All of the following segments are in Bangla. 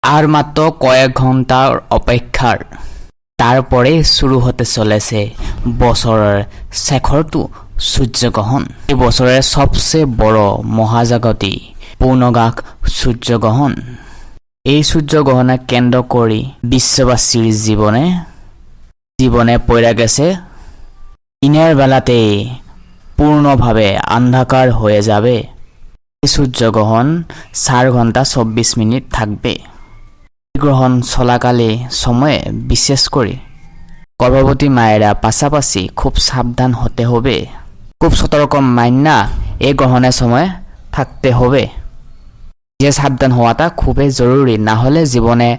আর মাত্র কয়েক ঘন্টার অপেক্ষার তারপরে শুরু হতে চলেছে বছরের শেষৰটো সূর্যগ্রহণ। এই বছরের সবচেয়ে বড় মহাজাগতিক পূর্ণগ্রাস সূর্যগ্রহণ। এই সূর্যগ্রহণকে কেন্দ্র করে বিশ্ববাসীর জীবনে পড়ে গেছে। দিনের বেলাতেই পূর্ণভাবে অন্ধকার হয়ে যাবে। এই সূর্যগ্রহণ 4 ঘন্টা 24 মিনিট থাকবে। গ্রহণ চলাকালে সময়ে বিশেষ করে গর্ভবতী মায়েরা পাশাপাশি খুব সাবধান হতে হবে। খুব সতর্ক মাইনা এই গ্রহণের সময় থাকতে হবে। যে সাবধান হওয়াটা খুবই জরুরি, না হলে জীবনে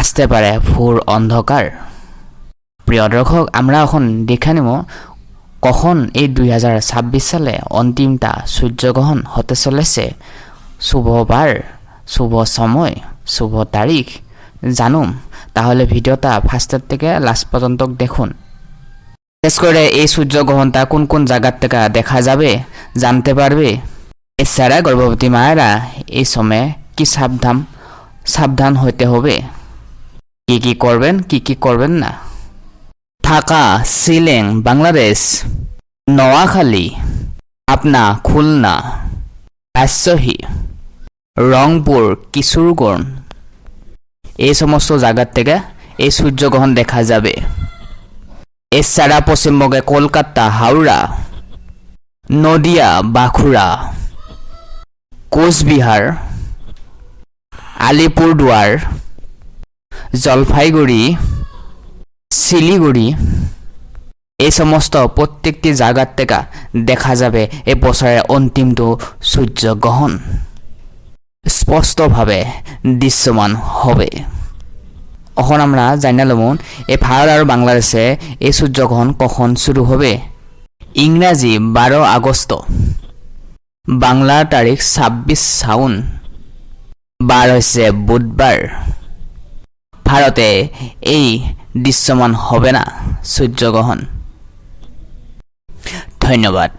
আসতে পারে ঘোর অন্ধকার। প্রিয় দর্শক, আমরা এখন দেখে নিব কখন এই 2026 সালে অন্তিমটা সূর্যগ্রহণ হতে চলেছে। শুভবার, শুভ সময়, শুভ তারিখ জানুম। তাহলে ভিডিওটা ফার্স্টের থেকে লাস্ট পর্যন্ত দেখুন। বিশেষ করে এই সূর্যগ্রহণটা কোন কোন জায়গার থেকে দেখা যাবে জানতে পারবে। এছাড়া গর্ভবতী মায়েরা এই সময়ে কি সাবধান হতে হবে, কি করবেন কি করবেন না। ঢাকা, শিলং, বাংলাদেশ, নোয়াখালী, পাবনা, খুলনা, রাজশাহী, রংপুর, কিশোরগঞ্জ এই সমস্ত জায়গার থেকে এই সূর্যগ্রহণ দেখা যাবে। এছাড়া পশ্চিমবঙ্গে কলকাতা, হাওড়া, নদিয়া, বাঁকুড়া, কোচবিহার, আলিপুরদুয়ার, জলপাইগুড়ি, শিলিগুড়ি এই সমস্ত প্রত্যেকটি জায়গার থেকে দেখা যাবে এই বছরের অন্তিমটো সূর্যগ্রহণ স্পষ্টভাবে দৃশ্যমান হবে। এখন আমরা জানিয়ে লব এই ভারত আর বাংলাদেশে এই সূর্যগ্রহণ কখন শুরু হবে। ইংরাজি 12 আগস্ট, বাংলা তারিখ 26 শাওন, বার হচ্ছে বুধবার। ভারতে এই দৃশ্যমান হবে না সূর্যগ্রহণ। ধন্যবাদ।